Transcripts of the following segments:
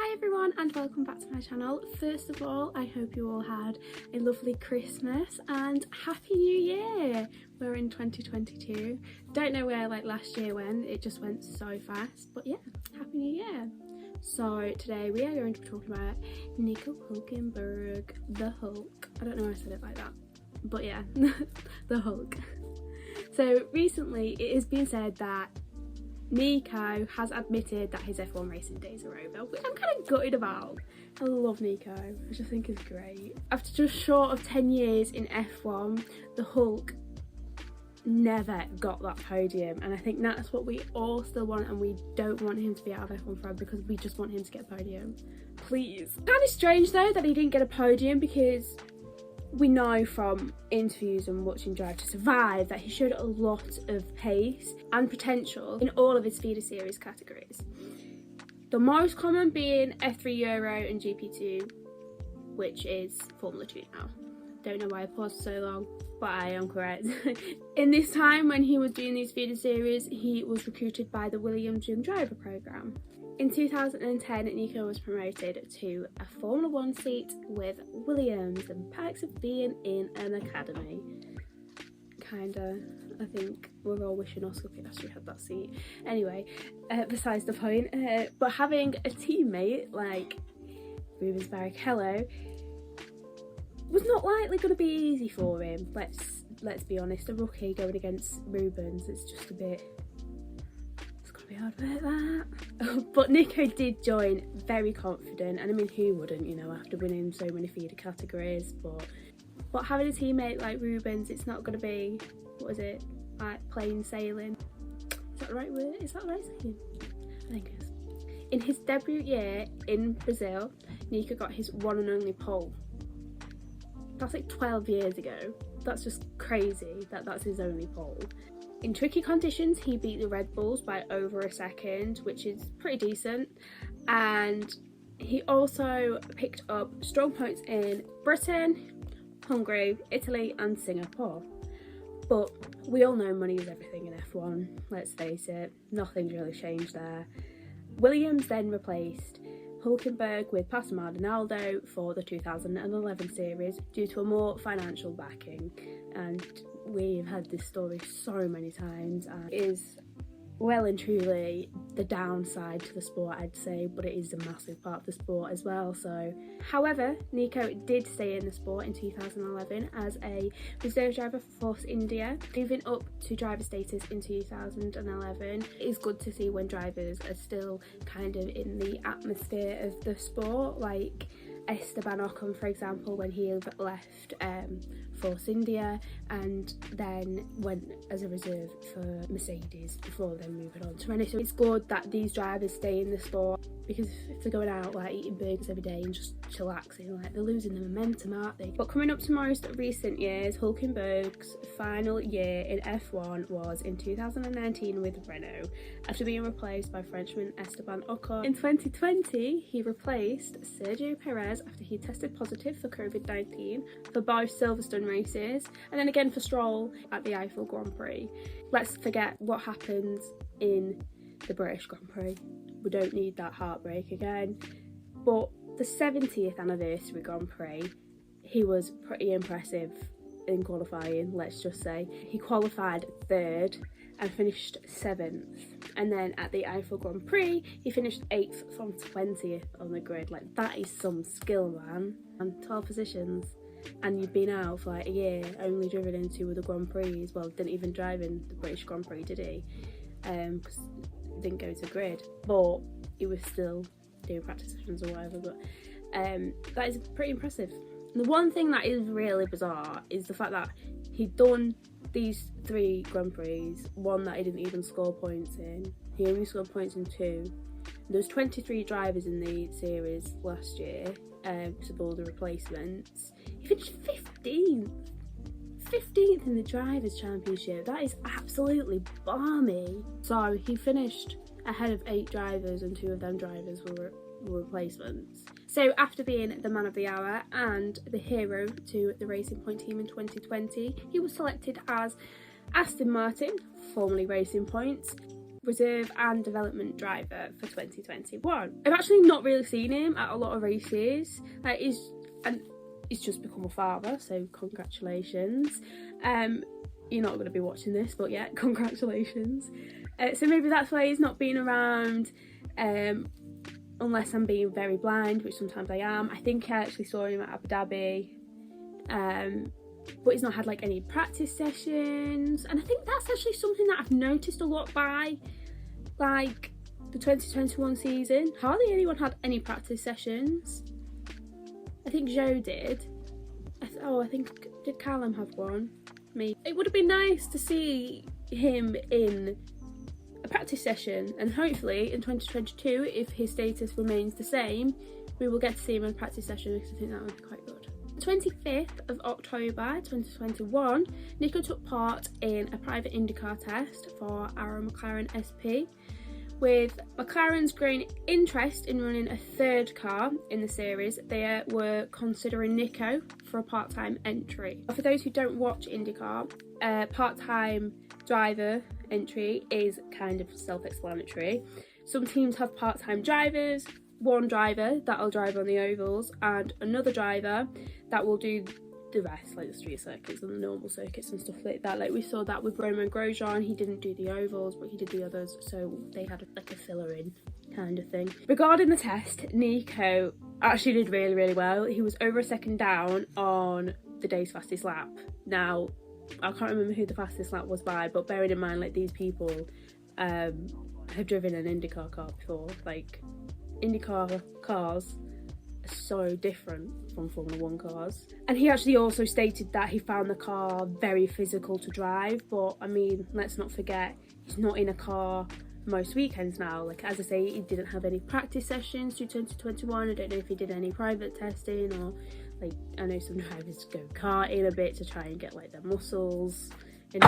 Hi everyone and welcome back to my channel. First of all, I hope you all had a lovely Christmas and Happy New Year! We're in 2022. Don't know where like last year went, it just went so fast, but yeah, Happy New Year! So today we are going to be talking about Nico Hulkenberg, the Hulk. I don't know why I said it like that, but yeah, the Hulk. So recently it has been said that Nico has admitted that his F1 racing days are over, which I'm kind of gutted about. I love Nico, I just think he's great. After just short of 10 years in F1, the Hulk never got that podium, and I think that's what we all still want, and we don't want him to be out of F1 forever because we just want him to get a podium. Please. Kind of strange though that he didn't get a podium, because we know from interviews and watching Drive to Survive that he showed a lot of pace and potential in all of his feeder series categories. The most common being F3 Euro and GP2, which is Formula 2 now. Don't know why I paused so long, but I am correct. In this time when he was doing these feeder series, he was recruited by the Williams Young Driver Programme. In 2010, Nico was promoted to a Formula 1 seat with Williams, and perks of being in an academy. Kinda, I think we're all wishing Oscar Piastri had that seat. Anyway, besides the point, but having a teammate like Rubens Barrichello was not likely going to be easy for him. Let's be honest, a rookie going against Rubens, it's just a bit... be hard about that. But Nico did join very confident, and I mean, who wouldn't, you know, after winning so many feeder categories. But having a teammate like Rubens, it's not going to be, what is it, like plain sailing. Is that the right word? Is that the right saying? I think it is. In his debut year in Brazil, Nico got his one and only pole. That's like 12 years ago. That's just crazy that that's his only pole. In tricky conditions, he beat the Red Bulls by over a second, which is pretty decent. And he also picked up strong points in Britain, Hungary, Italy and Singapore. But we all know money is everything in F1, let's face it. Nothing's really changed there. Williams then replaced Hulkenberg with Pastor Maldonado for the 2011 series due to a more financial backing. And we've had this story so many times, and it is well and truly the downside to the sport, I'd say, but it is a massive part of the sport as well. So, however, Nico did stay in the sport in 2011 as a reserve driver for Force India, moving up to driver status in 2011. It is good to see when drivers are still kind of in the atmosphere of the sport, like Esteban Ocon, for example, when he left Force India and then went as a reserve for Mercedes before then moving on to Renault. So it's good that these drivers stay in the sport, because if they're going out like eating burgers every day and just chillaxing, like they're losing the momentum, aren't they? But coming up to most recent years, Hulkenberg's final year in F1 was in 2019 with Renault, after being replaced by Frenchman Esteban Ocon. In 2020, he replaced Sergio Perez after he tested positive for COVID-19 for both Silverstone races, and then again for Stroll at the Eiffel Grand Prix. Let's forget what happened in the British Grand Prix. We don't need that heartbreak again. But the 70th anniversary Grand Prix, he was pretty impressive in qualifying, let's just say. He qualified third and finished 7th, and then at the Eiffel Grand Prix he finished 8th from 20th on the grid. Like, that is some skill, man. And 12 positions, and you've been out for like a year, only driven in 2 of the Grand Prix. Well, didn't even drive in the British Grand Prix, did he? Because didn't go to grid, but he was still doing practice sessions or whatever. But that is pretty impressive. And the one thing that is really bizarre is the fact that he'd done these 3 Grand Prix, one that he didn't even score points in. He only scored points in 2. There was 23 drivers in the series last year, because of all the replacements. He finished 15th in the Drivers' Championship. That is absolutely balmy. So he finished ahead of 8 drivers, and 2 of them drivers were replacements. So after being the man of the hour and the hero to the Racing Point team in 2020, he was selected as Aston Martin, formerly Racing Points, reserve and development driver for 2021. I've actually not really seen him at a lot of races. He's just become a father, so congratulations. You're not going to be watching this, but yeah, congratulations. So maybe that's why he's not been around, unless I'm being very blind, which sometimes I am. I think I actually saw him at Abu Dhabi, but he's not had like any practice sessions, and I think that's actually something that I've noticed a lot by like the 2021 season. Hardly anyone had any practice sessions. I think Joe did. I think did Callum have one? Me. It would have been nice to see him in a practice session, and hopefully in 2022, if his status remains the same, we will get to see him in a practice session, because I think that would be quite good. 25th of October 2021, Nico took part in a private IndyCar test for our McLaren SP. With McLaren's growing interest in running a third car in the series, they were considering Nico for a part-time entry. For those who don't watch IndyCar, part-time driver entry is kind of self-explanatory. Some teams have part-time drivers, one driver that'll drive on the ovals, and another driver that will do the rest, like the street circuits and the normal circuits and stuff like that. Like we saw that with Romain Grosjean. He didn't do the ovals, but he did the others, so they had like a filler in kind of thing. Regarding the test, Nico actually did really well. He was over a second down on the day's fastest lap. Now I can't remember who the fastest lap was by, but bearing in mind like these people have driven an IndyCar car before. Like IndyCar cars are so different from Formula 1 cars. And he actually also stated that he found the car very physical to drive, but I mean, let's not forget, he's not in a car most weekends now. Like as I say, he didn't have any practice sessions through 2021. I don't know if he did any private testing, or like I know some drivers go karting a bit to try and get like their muscles in.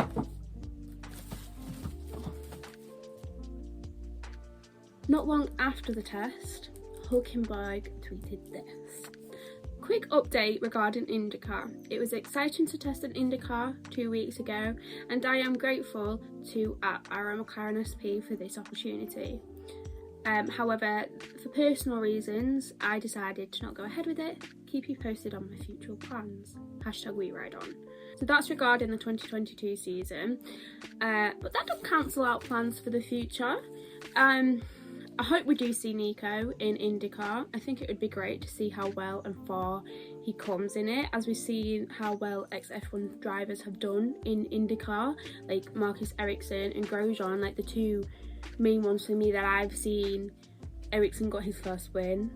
Not long after the test, Hulkenberg tweeted this. Quick update regarding IndyCar. It was exciting to test an IndyCar 2 weeks ago, and I am grateful to our McLaren SP for this opportunity. However, for personal reasons, I decided to not go ahead with it. Keep you posted on my future plans. #WeRideOn. So that's regarding the 2022 season. But that doesn't cancel out plans for the future. I hope we do see Nico in IndyCar. I think it would be great to see how well and far he comes in it, as we've seen how well ex-F1 drivers have done in IndyCar, like Marcus Ericsson and Grosjean, like the two main ones for me that I've seen. Ericsson got his first win.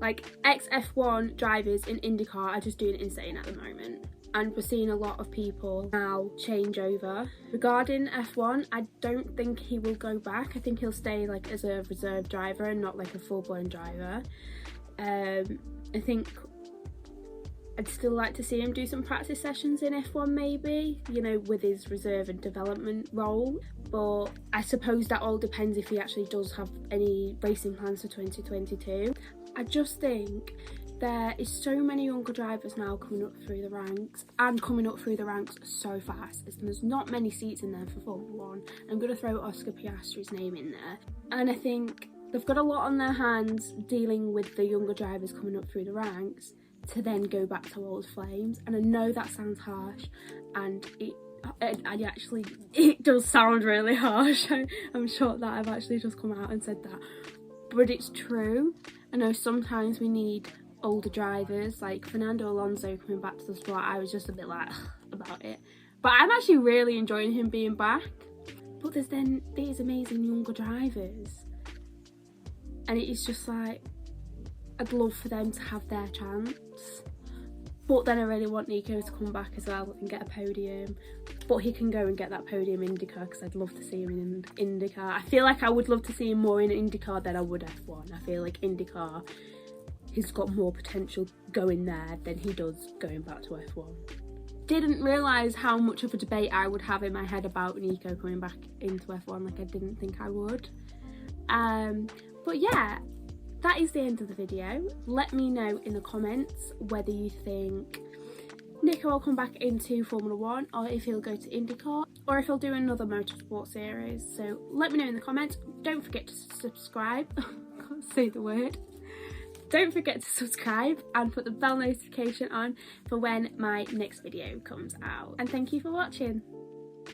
Like ex-F1 drivers in IndyCar are just doing insane at the moment. And we're seeing a lot of people now change over. Regarding F1, I don't think he will go back. I think he'll stay like as a reserve driver and not like a full-blown driver. I think I'd still like to see him do some practice sessions in F1 maybe, you know, with his reserve and development role. But I suppose that all depends if he actually does have any racing plans for 2022. I just think there is so many younger drivers now coming up through the ranks, and coming up through the ranks so fast. There's not many seats in there for Formula 1. I'm going to throw Oscar Piastri's name in there. And I think they've got a lot on their hands dealing with the younger drivers coming up through the ranks to then go back to old flames. And I know that sounds harsh, and it does sound really harsh. I'm shocked that I've actually just come out and said that. But it's true. I know sometimes we need older drivers, like Fernando Alonso coming back to the sport. I was just a bit like about it, but I'm actually really enjoying him being back. But there's then these amazing younger drivers, and it is just like I'd love for them to have their chance. But then I really want Nico to come back as well and get a podium, but he can go and get that podium in IndyCar, because I'd love to see him in IndyCar. I feel like I would love to see him more in IndyCar than I would F1. I feel like IndyCar, he's got more potential going there than he does going back to F1. Didn't realise how much of a debate I would have in my head about Nico coming back into F1, like I didn't think I would. But yeah, that is the end of the video. Let me know in the comments whether you think Nico will come back into Formula 1, or if he'll go to IndyCar, or if he'll do another motorsport series. So let me know in the comments. Don't forget to subscribe. I can't say the word. Don't forget to subscribe and put the bell notification on for when my next video comes out. And thank you for watching.